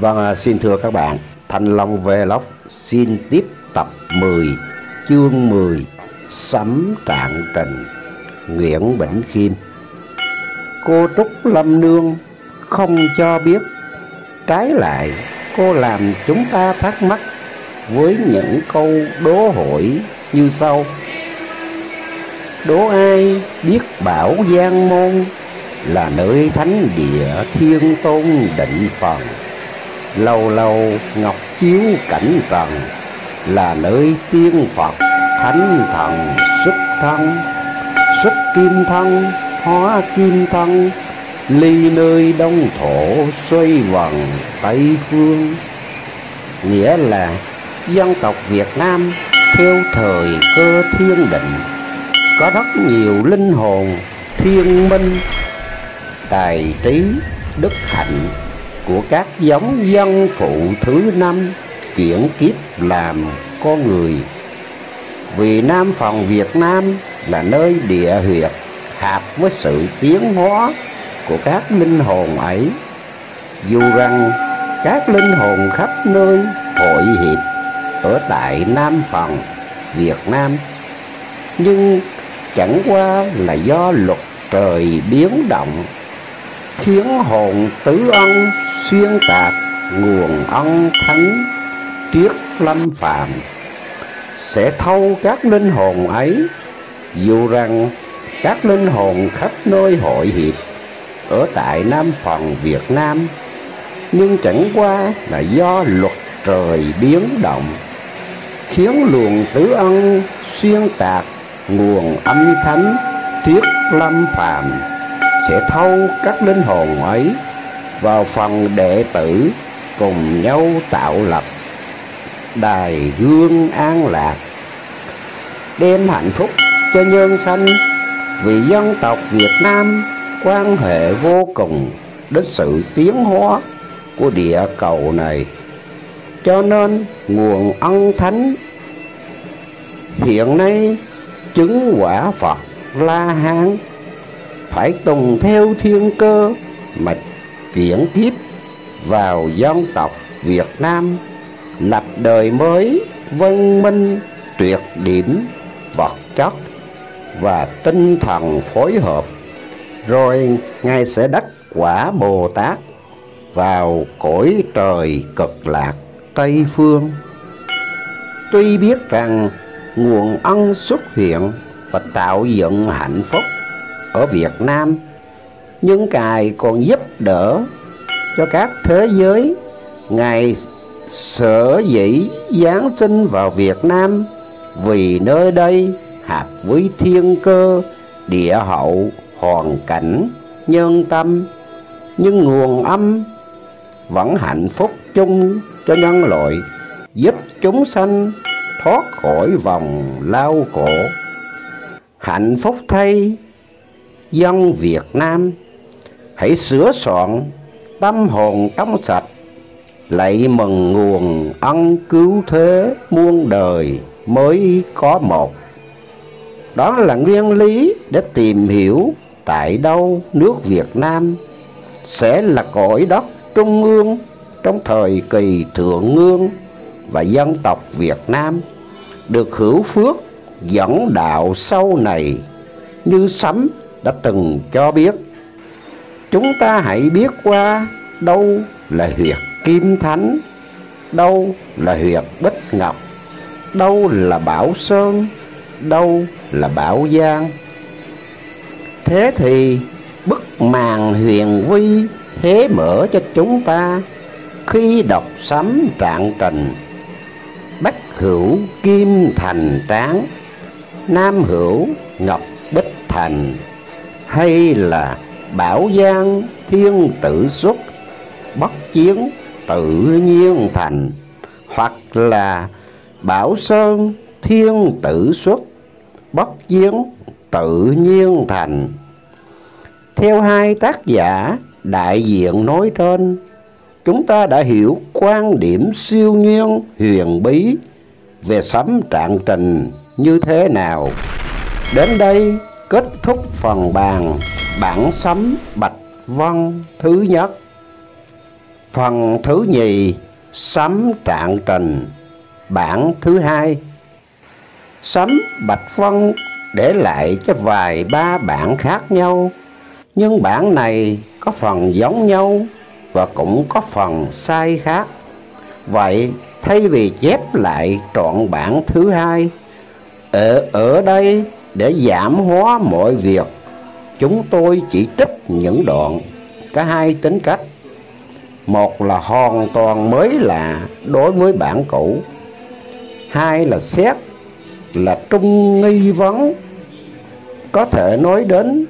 Vâng, xin thưa các bạn, Thanh Long Vlog xin tiếp tập 10, chương 10, Sấm Trạng Trình, Nguyễn Bỉnh Khiêm. Cô Trúc Lâm Nương không cho biết, trái lại cô làm chúng ta thắc mắc với những câu đố hỏi như sau. Đố ai biết Bảo Giang Môn là nơi thánh địa thiên tôn định phần, lâu lâu ngọc chiếu cảnh trần là nơi tiên Phật thánh thần xuất thân, xuất kim thân hóa kim thân, ly nơi đông thổ xoay vần Tây Phương. Nghĩa là dân tộc Việt Nam theo thời cơ thiên định có rất nhiều linh hồn thiên minh, tài trí đức hạnh của các giống dân phụ thứ năm chuyển kiếp làm con người. Vì Nam Phần Việt Nam là nơi địa huyệt hợp với sự tiến hóa của các linh hồn ấy, dù rằng các linh hồn khắp nơi hội hiệp ở tại Nam Phần Việt Nam, nhưng chẳng qua là do luật trời biến động, khiến hồn tứ ân xuyên tạc nguồn ân thánh triết lâm phạm sẽ thâu các linh hồn ấy. Dù rằng các linh hồn khắp nơi hội hiệp ở tại Nam Phần Việt Nam, nhưng chẳng qua là do luật trời biến động, khiến luồng tứ ân xuyên tạc nguồn âm thánh triết lâm phàm sẽ thâu các linh hồn ấy vào phần đệ tử, cùng nhau tạo lập đài gương an lạc, đem hạnh phúc cho nhân sanh. Vì dân tộc Việt Nam quan hệ vô cùng đến sự tiến hóa của địa cầu này, cho nên nguồn ân thánh hiện nay chứng quả Phật La Hán phải tùng theo thiên cơ mà chuyển kiếp vào dân tộc Việt Nam, lập đời mới văn minh tuyệt điểm vật chất và tinh thần phối hợp, rồi Ngài sẽ đắc quả Bồ Tát vào cõi trời cực lạc Tây Phương. Tuy biết rằng nguồn ân xuất hiện và tạo dựng hạnh phúc ở Việt Nam, nhưng Ngài còn giúp đỡ cho các thế giới. Ngài sở dĩ giáng sinh vào Việt Nam vì nơi đây hợp với thiên cơ, địa hậu, hoàn cảnh, nhân tâm, nhưng nguồn âm vẫn hạnh phúc chung cho nhân loại, giúp chúng sanh thoát khỏi vòng lao khổ. Hạnh phúc thay dân Việt Nam, hãy sửa soạn tâm hồn trong sạch, lạy mừng nguồn ân cứu thế muôn đời mới có một. Đó là nguyên lý để tìm hiểu tại đâu nước Việt Nam sẽ là cõi đất trung ương trong thời kỳ thượng ngương, và dân tộc Việt Nam được hữu phước dẫn đạo sau này như Sấm đã từng cho biết. Chúng ta hãy biết qua đâu là huyệt Kim Thánh, đâu là huyệt Bích Ngọc, đâu là Bảo Sơn, đâu là Bảo Giang. Thế thì bức màn huyền vi hé mở cho chúng ta khi đọc Sấm Trạng Trình. Bắc hữu Kim Thành Tráng, Nam hữu Ngọc Bích Thành, hay là Bảo Giang Thiên Tử Xuất, Bắc Chiến Tự Nhiên Thành, hoặc là Bảo Sơn Thiên Tử Xuất, Bắc Chiến Tự Nhiên Thành. Theo hai tác giả đại diện nói trên, chúng ta đã hiểu quan điểm siêu nhiên huyền bí về Sấm Trạng Trình như thế nào. Đến đây kết thúc phần bàn bản Sấm Bạch Văn thứ nhất. Phần thứ nhì, Sấm Trạng Trình, bản thứ hai. Sấm Bạch Vân để lại cho vài ba bản khác nhau, nhưng bản này có phần giống nhau và cũng có phần sai khác. Vậy thay vì chép lại trọn bản thứ hai, ở đây để giảm hóa mọi việc, chúng tôi chỉ trích những đoạn có hai tính cách. Một là hoàn toàn mới lạ đối với bản cũ, hai là xét là trung nghi vấn, có thể nói đến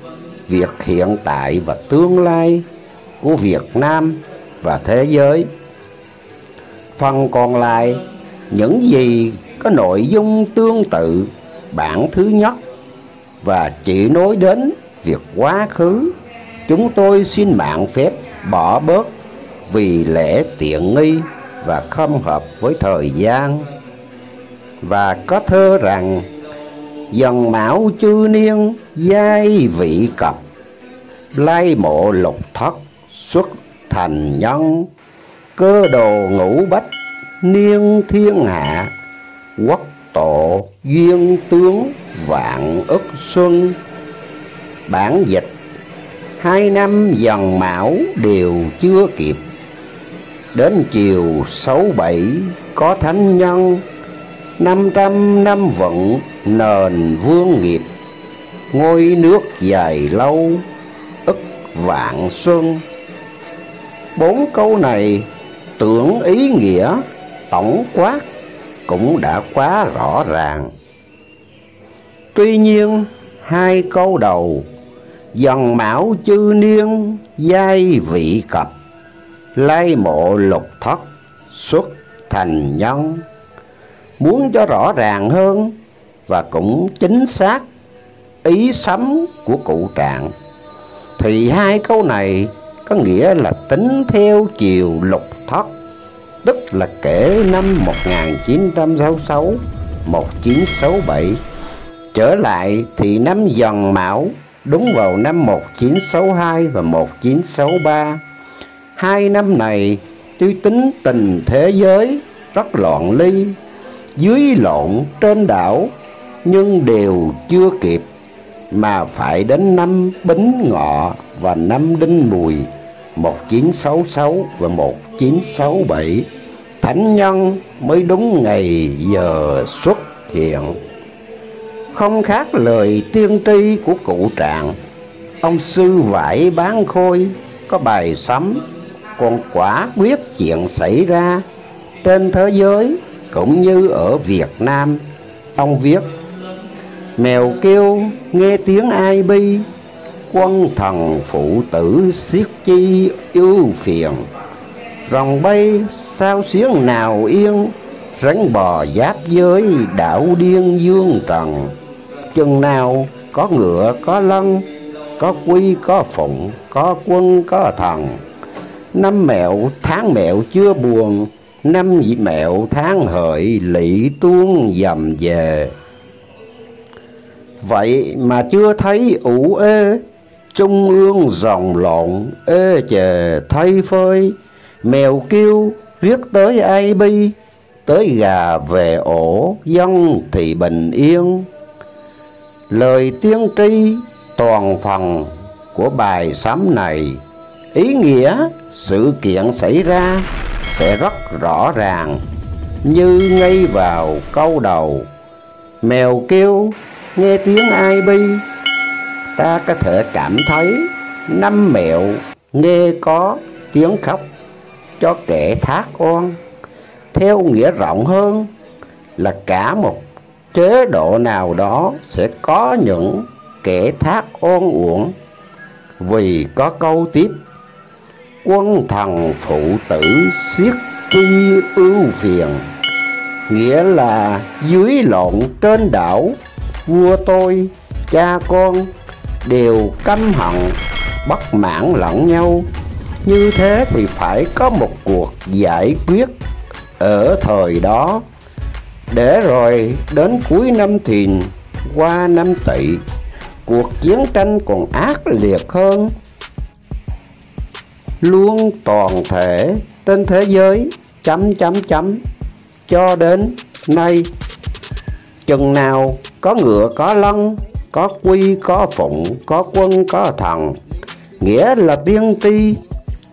việc hiện tại và tương lai của Việt Nam và thế giới. Phần còn lại, những gì có nội dung tương tự bản thứ nhất và chỉ nói đến việc quá khứ, chúng tôi xin mạng phép bỏ bớt vì lẽ tiện nghi và không hợp với thời gian. Và có thơ rằng: dần mão chư niên giai vị cập, lai mộ lục thất xuất thành nhân, cơ đồ ngũ bách niên thiên hạ, quốc tổ duyên tướng vạn ức xuân. Bản dịch: 2 năm dần mão đều chưa kịp, đến chiều 6-7 có thánh nhân, 500 năm vận nền vương nghiệp, ngôi nước dài lâu ức vạn xuân. 4 câu này tưởng ý nghĩa tổng quát cũng đã quá rõ ràng. Tuy nhiên 2 câu đầu dần mão chư niên giai vị cập, lai mộ lục thất xuất thành nhân, muốn cho rõ ràng hơn và cũng chính xác ý sấm của cụ Trạng, thì 2 câu này có nghĩa là tính theo chiều lục thất, tức là kể năm 1966, 1967 trở lại thì năm Dần Mão đúng vào năm 1962 và 1963. 2 năm này tuy tính tình thế giới rất loạn ly, dưới lộn trên đảo, nhưng đều chưa kịp, mà phải đến năm Bính Ngọ và năm Đinh Mùi 1966 và 1967 thánh nhân mới đúng ngày giờ xuất hiện. Không khác lời tiên tri của cụ Trạng, ông sư vải bán khôi có bài sấm còn quả quyết chuyện xảy ra trên thế giới cũng như ở Việt Nam. Ông viết: mèo kêu nghe tiếng ai bi, quân thần phụ tử siết chi ưu phiền, rồng bay sao xiếng nào yên, rắn bò giáp giới đảo điên dương trần. Chừng nào có ngựa có lân, có quy có phụng, có quân có thần, năm mẹo tháng mẹo chưa buồn, năm mẹo tháng hợi lỵ tuôn dầm về. Vậy mà chưa thấy ủ ê, trung ương rồng lộn ê chề thay phơi, mèo kêu riết tới ai bi, tới gà về ổ dân thì bình yên. Lời tiên tri toàn phần của bài sấm này, ý nghĩa sự kiện xảy ra sẽ rất rõ ràng, như ngay vào câu đầu: mèo kêu nghe tiếng ai bi. Ta có thể cảm thấy năm mẹo nghe có tiếng khóc cho kẻ thác oan. Theo nghĩa rộng hơn là cả một chế độ nào đó sẽ có những kẻ thác oan uổng. Vì có câu tiếp: quân thần phụ tử siết tri ưu phiền, nghĩa là dưới lộn trên đảo, vua tôi cha con đều căm hận bất mãn lẫn nhau. Như thế thì phải có một cuộc giải quyết ở thời đó, để rồi đến cuối năm Thìn qua năm Tỵ, cuộc chiến tranh còn ác liệt hơn. Luôn toàn thể trên thế giới cho đến nay. Chừng nào có ngựa có lân, có quy có phụng, có quân có thần, nghĩa là tiên tri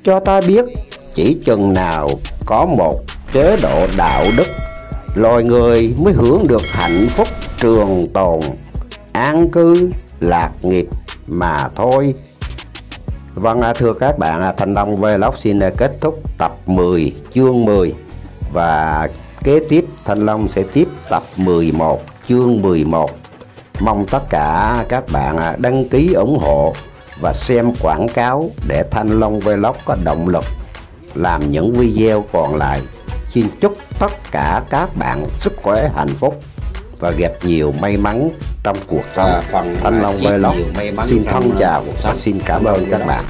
cho ta biết chỉ chừng nào có một chế độ đạo đức, loài người mới hưởng được hạnh phúc trường tồn, an cư lạc nghiệp mà thôi. Vâng, thưa các bạn, Thanh Long Vlog xin kết thúc tập 10 chương 10 và kế tiếp Thanh Long sẽ tiếp tập 11 chương 11. Mong tất cả các bạn đăng ký ủng hộ và xem quảng cáo để Thanh Long Vlog có động lực làm những video còn lại. Xin chúc tất cả các bạn sức khỏe, hạnh phúc và gặp nhiều may mắn trong cuộc sống. Thanh Long Vlog xin thân chào và xin cảm ơn các bạn.